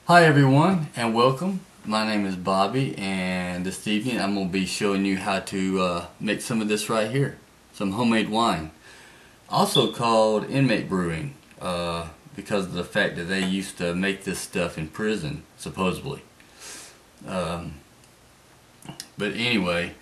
Hi everyone and welcome. My name is Bobby and this evening I'm going to be showing you how to make some of this right here. Some homemade wine. Also called Inmate Brewing because of the fact that they used to make this stuff in prison, supposedly. But anyway,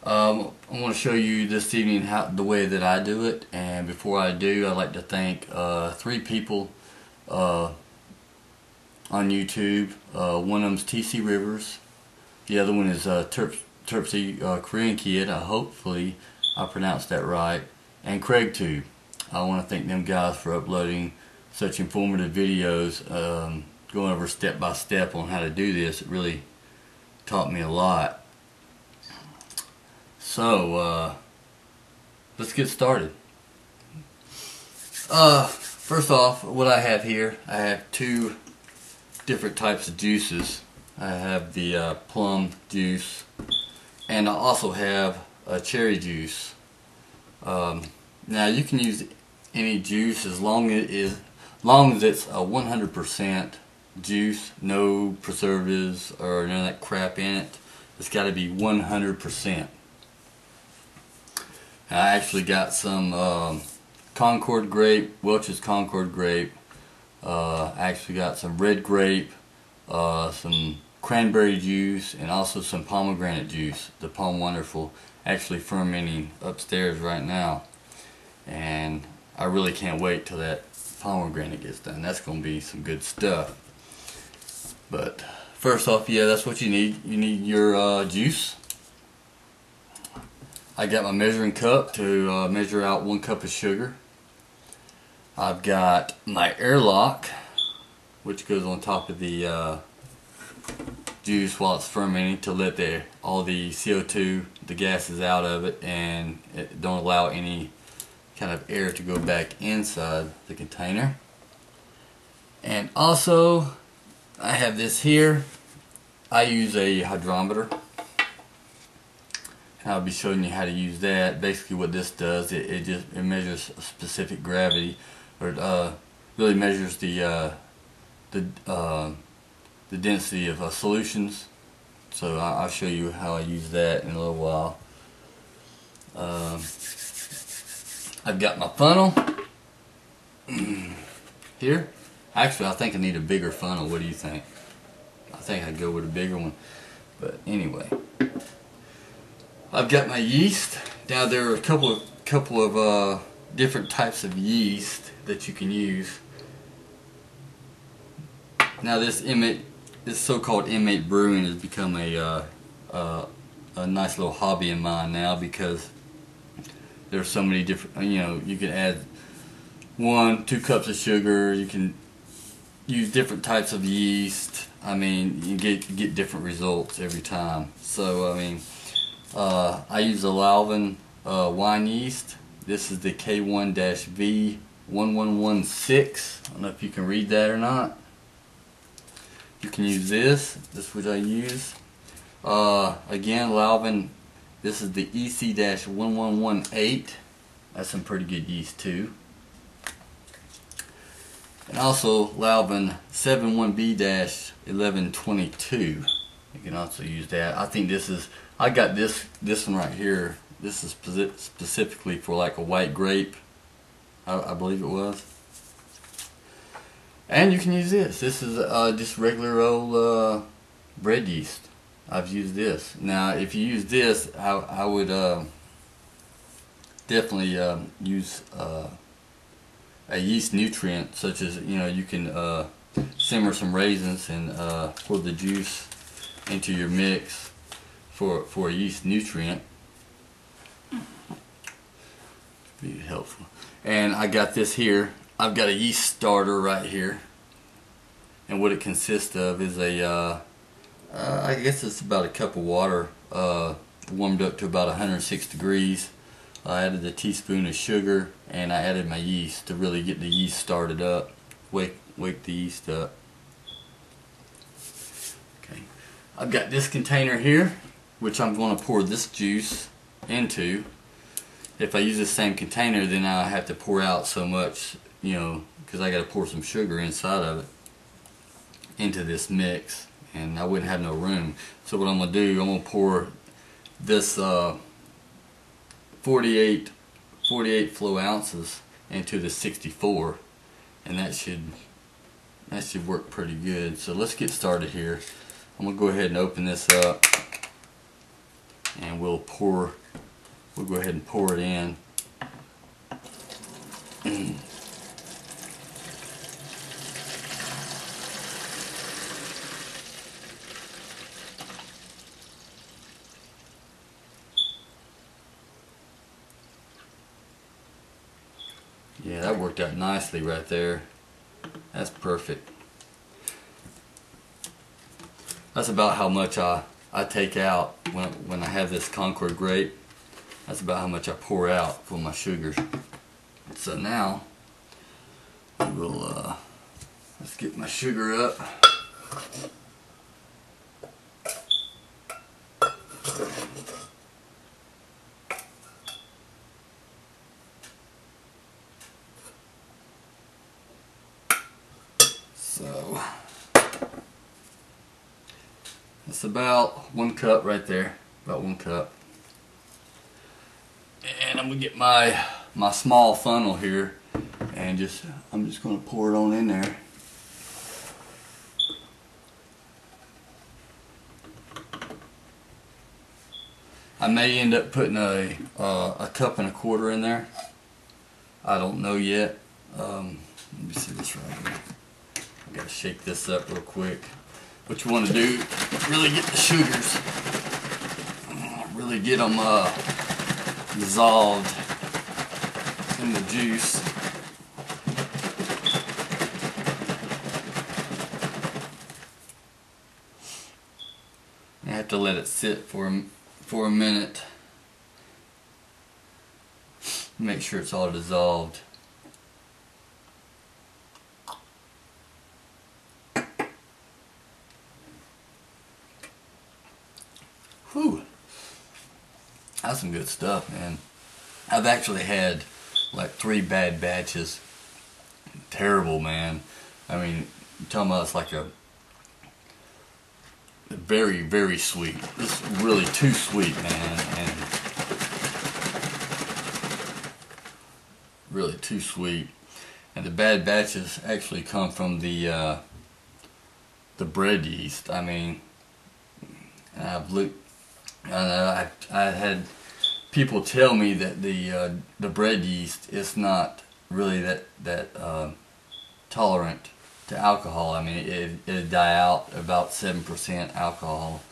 I want to show you this evening the way that I do it, and before I do, I'd like to thank 3 people on YouTube. One of them's TC Rivers, the other one is terpsichoreankid, hopefully I pronounced that right, and craigtube. I want to thank them guys for uploading such informative videos, going over step by step on how to do this. It really taught me a lot. So let's get started. First off, what I have here, I have 2 different types of juices. I have the plum juice, and I also have a cherry juice. Now you can use any juice as long as it's a 100% juice, no preservatives or none of that crap in it. It's got to be 100%. I actually got some Concord grape, Welch's Concord grape. I actually got some red grape, some cranberry juice, and also some pomegranate juice. The Palm Wonderful, actually fermenting upstairs right now. And I really can't wait till that pomegranate gets done. That's going to be some good stuff. But first off, yeah, that's what you need. You need your juice. I got my measuring cup to measure out 1 cup of sugar. I've got my airlock, which goes on top of the juice while it's fermenting to let all the CO2, the gases out of it, and it don't allow any kind of air to go back inside the container. And also, I have this here. I use a hydrometer. I'll be showing you how to use that. Basically what this does, it measures a specific gravity, or it really measures the density of solutions. So I'll show you how I use that in a little while. I've got my funnel here. Actually, I think I need a bigger funnel. What do you think? I think I'd go with a bigger one. But anyway, I've got my yeast. Now there are a couple of different types of yeast that you can use. Now this so-called Inmate Brewing has become a nice little hobby of mine now, because there's so many different, you can add 1-2 cups of sugar, you can use different types of yeast. I mean, you get different results every time. So I mean, I use the Lalvin wine yeast. This is the K1-V1116. I don't know if you can read that or not. You can use this. This is what I use. Again, Lalvin. This is the EC-1118. That's some pretty good yeast too. And also Lalvin 71B-1122. You can also use that. I think I got this one right here. This is specifically for like a white grape, I believe it was. And you can use this. This is just regular old bread yeast. I've used this. Now if you use this, I would definitely use a yeast nutrient, such as, you can simmer some raisins and pour the juice into your mix for a yeast nutrient. Be helpful. And I got this here. I've got a yeast starter right here, and what it consists of is I guess it's about a cup of water warmed up to about 106 degrees. I added a teaspoon of sugar, and I added my yeast to really get the yeast started up, wake the yeast up. Okay, I've got this container here, which I'm going to pour this juice into. If I use the same container, then I have to pour out so much, because I got to pour some sugar inside of it. into this mix, and I wouldn't have no room. So what I'm gonna do, I'm gonna pour this 48 flow ounces into the 64, and that should work pretty good. So let's get started here. I'm gonna go ahead and open this up, and we'll go ahead and pour it in. Yeah, that worked out nicely right there. That's perfect. That's about how much I take out when I have this Concord grape. That's about how much I pour out for my sugars. So now we will let's get my sugar up. So that's about 1 cup right there, about 1 cup. And I'm gonna get my small funnel here, and I'm just gonna pour it on in there. I may end up putting a 1.25 cups in there. I don't know yet. Let me see this right here. I gotta shake this up real quick. What you want to do, really get the sugars, really get them dissolved in the juice. You have to let it sit for a minute. Make sure it's all dissolved. Whew. That's some good stuff, man. I've actually had like 3 bad batches. Terrible, man. I mean, you're talking about it's like a very, very sweet. It's really too sweet, man, and really too sweet. And the bad batches actually come from the bread yeast. I mean, I've looked. I had people tell me that the bread yeast is not really that tolerant to alcohol. I mean, it'd die out about 7% alcohol,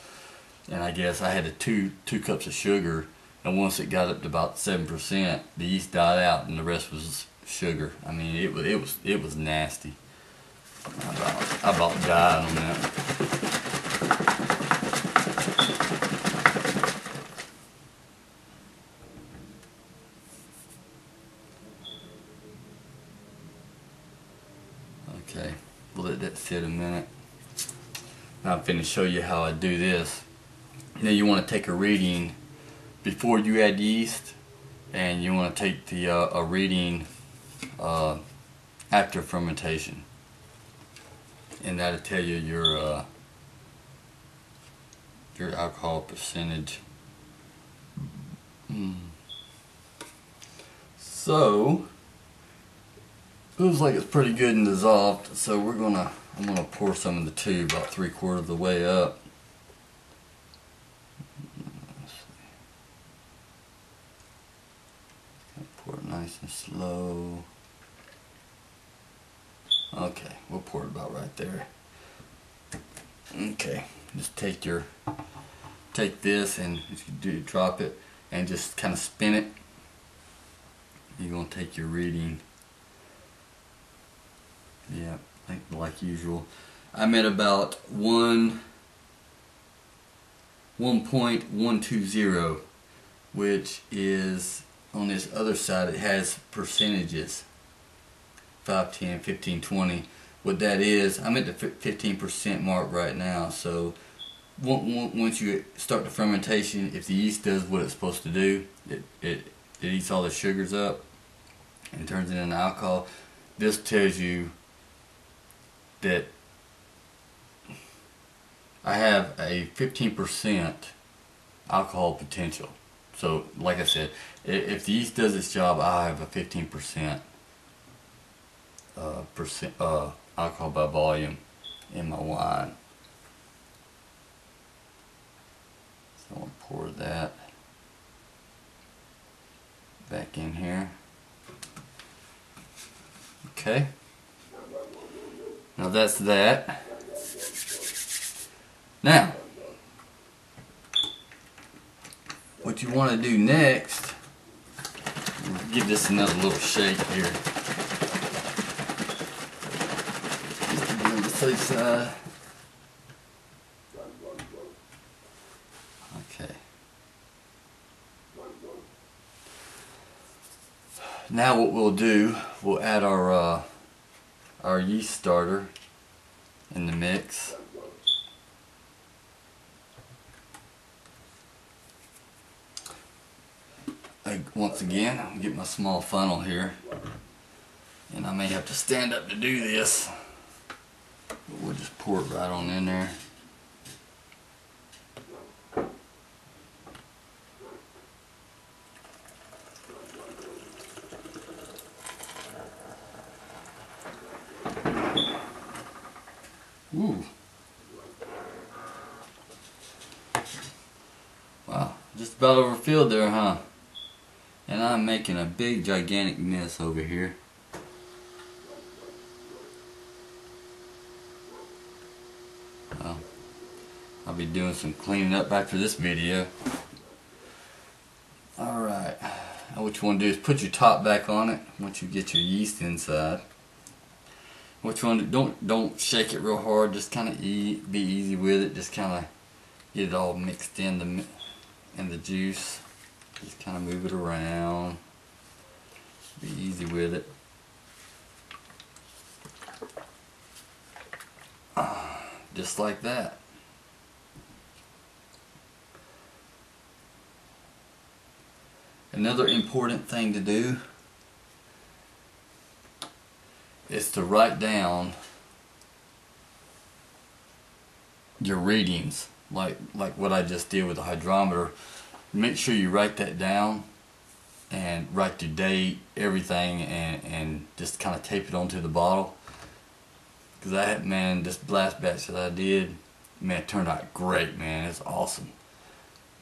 and I guess I had two cups of sugar, and once it got up to about 7%, the yeast died out, and the rest was sugar. I mean, it was nasty. I about died on that. Okay, we'll let that sit a minute. Now I'm finna show you how I do this. Now you want to take a reading before you add yeast, and you want to take a reading after fermentation, and that'll tell you your alcohol percentage. So feels like it's pretty good and dissolved, so I'm gonna pour some in the tube about 3/4 of the way up. Pour it nice and slow. Okay, we'll pour it about right there. Okay, just take this and drop it and just kind of spin it. You're gonna take your reading. Yeah, like usual. I'm at about 1.120, which is on this other side. It has percentages: 5, 10, 15, 20. What that is, I'm at the 15% mark right now. So once you start the fermentation, if the yeast does what it's supposed to do, it eats all the sugars up and turns it into alcohol. This tells you that I have a 15% alcohol potential. So like I said, if the yeast does its job, I have a 15% alcohol by volume in my wine. So I'm going to pour that back in here. Okay. Now that's that. Now, what you want to do next, give this another little shake here. Just to be on the safe side. Okay. Now what we'll do, we'll add our yeast starter in the mix. Once again, I'll get my small funnel here, and I may have to stand up to do this, but we'll just pour it right on in there. Ooh. Wow, just about overfilled there, huh? And I'm making a big gigantic mess over here. Well, I'll be doing some cleaning up after this video. Alright, now what you want to do is put your top back on it once you get your yeast inside. What you want to do, don't shake it real hard, just kind of be easy with it, just kind of get it all mixed in the juice. Just kind of move it around. Be easy with it. Just like that. Another important thing to do is to write down your readings, like what I just did with the hydrometer. Make sure you write that down and write your date, everything, and just kind of tape it onto the bottle. Because man, this last batch that I did, man, it turned out great, man. It's awesome.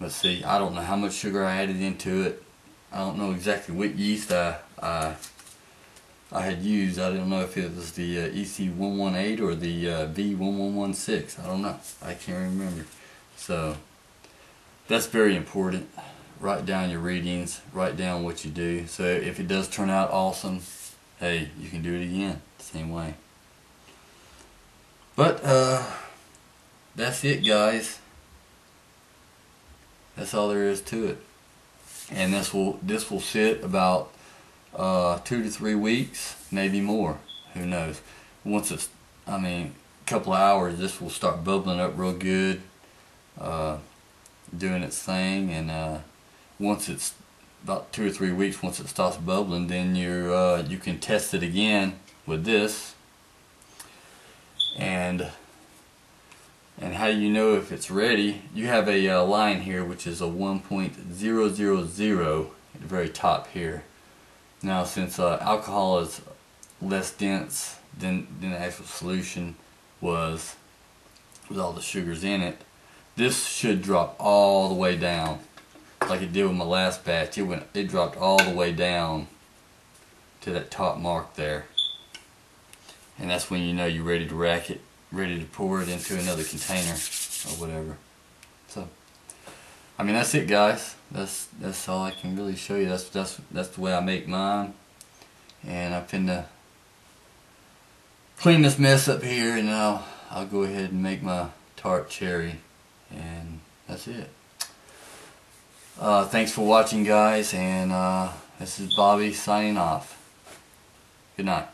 But see, I don't know how much sugar I added into it. I don't know exactly what yeast I had used. I don't know if it was the EC118 or the V1116. I don't know. I can't remember. So that's very important. Write down your readings, write down what you do. So if it does turn out awesome, hey, you can do it again the same way. But that's it, guys. That's all there is to it. And this will sit about 2 to 3 weeks, maybe more. Who knows? Once it's, a couple of hours, this will start bubbling up real good. Doing its thing, and once it's about 2 or 3 weeks, once it starts bubbling, then you can test it again with this. And how do you know if it's ready? You have a line here which is a 1.000 at the very top here. Now, since alcohol is less dense than the actual solution was with all the sugars in it, this should drop all the way down, like it did with my last batch. It dropped all the way down to that top mark there, and that's when you know you're ready to rack it, ready to pour it into another container or whatever. So, that's it, guys. That's all I can really show you. That's the way I make mine, and I'm finna clean this mess up here, and I'll go ahead and make my tart cherry. And that's it. Thanks for watching, guys, and this is Bobby signing off. Good night.